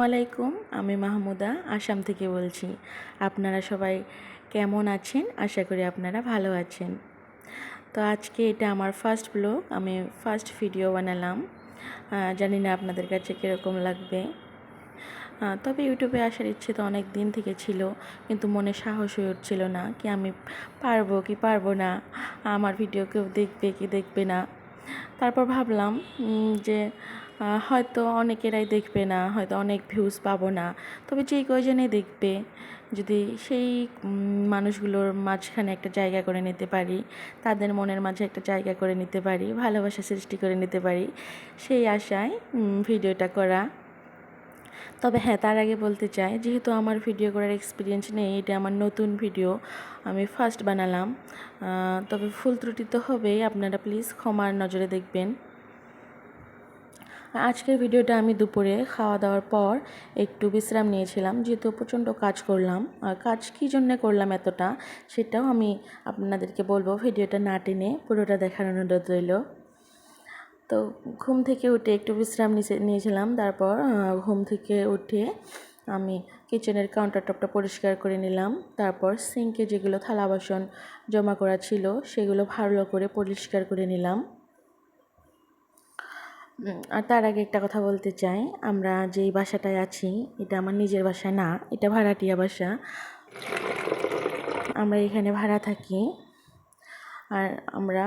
আলাইকুম, আমি মাহমুদা আসাম থেকে বলছি। আপনারা সবাই কেমন আছেন? আশা করি আপনারা ভালো আছেন। তো আজকে এটা আমার ফার্স্ট ব্লগ, আমি ফার্স্ট ভিডিও বানালাম। জানি না আপনাদের কাছে কীরকম লাগবে। তবে ইউটিউবে আসার ইচ্ছে তো অনেক দিন থেকে ছিল, কিন্তু মনে সাহস হয়ে উঠছিল না কি আমি পারবো কি পারবো না, আমার ভিডিও কেউ দেখবে কি দেখবে না। তারপর ভাবলাম যে হয়তো অনেকেরাই দেখবে না, হয়তো অনেক ভিউজ পাবো না, তবে যেই কয়জনে দেখবে যদি সেই মানুষগুলোর মাঝখানে একটা জায়গা করে নিতে পারি, তাদের মনের মাঝে একটা জায়গা করে নিতে পারি, ভালোবাসা সৃষ্টি করে নিতে পারি, সেই আশায় ভিডিওটা করা। তবে হ্যাঁ, তার আগে বলতে চাই, যেহেতু আমার ভিডিও করার এক্সপিরিয়েন্স নেই, এটা আমার নতুন ভিডিও, আমি ফার্স্ট বানালাম। তবে ভুল ত্রুটি তো হবেই, আপনারা প্লিজ ক্ষমার নজরে দেখবেন। আজকের ভিডিওটা আমি দুপুরে খাওয়া দাওয়ার পর একটু বিশ্রাম নিয়েছিলাম, যেহেতু প্রচণ্ড কাজ করলাম। আর কাজ কী জন্যে করলাম এতটা, সেটাও আমি আপনাদেরকে বলবো, ভিডিওটা না টেনে পুরোটা দেখার অনুরোধ রইল। তো ঘুম থেকে উঠে একটু বিশ্রাম নিয়েছিলাম। তারপর ঘুম থেকে উঠে আমি কিচেনের কাউন্টার টপটা পরিষ্কার করে নিলাম। তারপর সিঙ্কে যেগুলো থালা বাসন জমা করা ছিল সেগুলো ভালো করে পরিষ্কার করে নিলাম। আর তার আগে একটা কথা বলতে চাই, আমরা যেই বাসাটায় আছি এটা আমার নিজের বাসা না, এটা ভাড়াটিয়া বাসা। আমরা এখানে ভাড়া থাকি। আর আমরা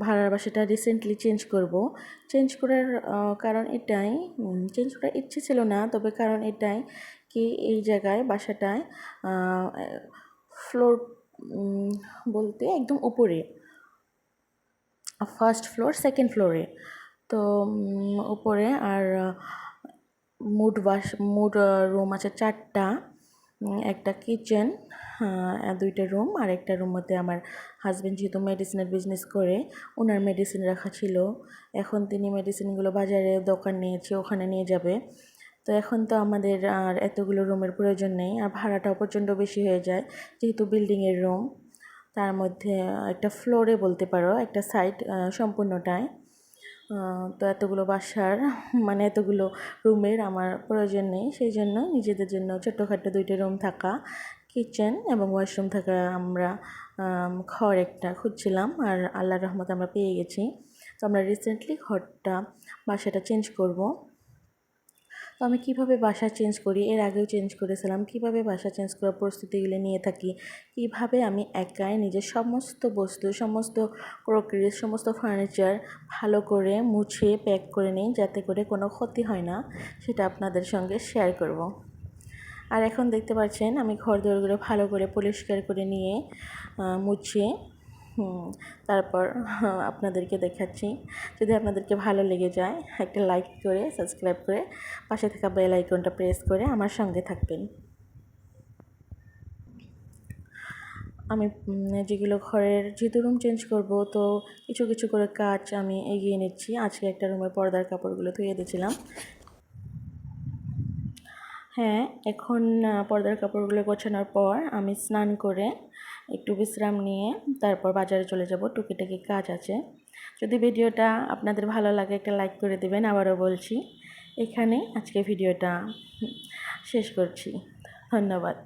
ভাড়ার বাসাটা রিসেন্টলি চেঞ্জ করার কারণ এটাই, চেঞ্জ করার ইচ্ছে ছিল না, তবে কারণ এটাই কি এই জায়গায় বাসাটায় ফ্লোর বলতে একদম উপরে, ফার্স্ট ফ্লোর সেকেন্ড ফ্লোরে, তো উপরে। আর মুড রুম আছে 4টা, একটা কিচেন, 2টা রুম, আর একটা রুম মধ্যে আমার হাজব্যান্ড যেহেতু মেডিসিনের বিজনেস করে, ওনার মেডিসিন রাখা ছিল। এখন তিনি মেডিসিনগুলো বাজারে দোকান নিয়েছে, ওখানে নিয়ে যাবে। তো এখন তো আমাদের আর এতগুলো রুমের প্রয়োজন নেই, আর ভাড়াটাও প্রচণ্ড বেশি হয়ে যায়, যেহেতু বিল্ডিংয়ের রুম, তার মধ্যে একটা ফ্লোরে বলতে পারো, একটা সাইড সম্পূর্ণটায়। তো এতগুলো বাসার মানে এতগুলো রুমের আমার প্রয়োজন নেই, সেই জন্য নিজেদের জন্য ছোটোখাটো 2টা রুম থাকা, কিচেন এবং ওয়াশরুম থাকা আমরা ঘর একটা খুঁজছিলাম, আর আল্লাহর রহমতে আমরা পেয়ে গেছি। তো আমরা রিসেন্টলি বাসাটা চেঞ্জ করব। তো আমি কীভাবে বাসা চেঞ্জ করি, এর আগেও চেঞ্জ করেছিলাম, কীভাবে বাসা চেঞ্জ করার প্রস্তুতিগুলি নিয়ে থাকি, কীভাবে আমি একাই নিজের সমস্ত বস্তু, সমস্ত ক্রোকারিজ, সমস্ত ফার্নিচার ভালো করে মুছে প্যাক করে নিই, যাতে করে কোনো ক্ষতি হয় না, সেটা আপনাদের সঙ্গে শেয়ার করব। আর এখন দেখতে পাচ্ছেন আমি ঘর দোরগুলো ভালো করে পরিষ্কার করে নিয়ে মুছে তারপর আপনাদেরকে দেখাচ্ছি। যদি আপনাদেরকে ভালো লেগে যায়, একটা লাইক করে সাবস্ক্রাইব করে পাশে থাকা বেল আইকনটা প্রেস করে আমার সঙ্গে থাকবেন। আমি যেগুলো ঘরের যেহেতু রুম চেঞ্জ করব, তো কিছু কিছু করে কাজ আমি এগিয়ে নিচ্ছি। আজকে একটা রুমের পর্দার কাপড়গুলো ধুয়ে দিয়েছিলাম। হ্যাঁ, এখন পর্দার কাপড়গুলো গোছানোর পর আমি স্নান করে একটু বিশ্রাম নিয়ে তারপর বাজারে চলে যাব, টুকিটাকি কাজ আছে। যদি ভিডিওটা আপনাদের ভালো লাগে একটা লাইক করে দেবেন। আবারও বলছি, এখানে আজকে ভিডিওটা শেষ করছি। ধন্যবাদ।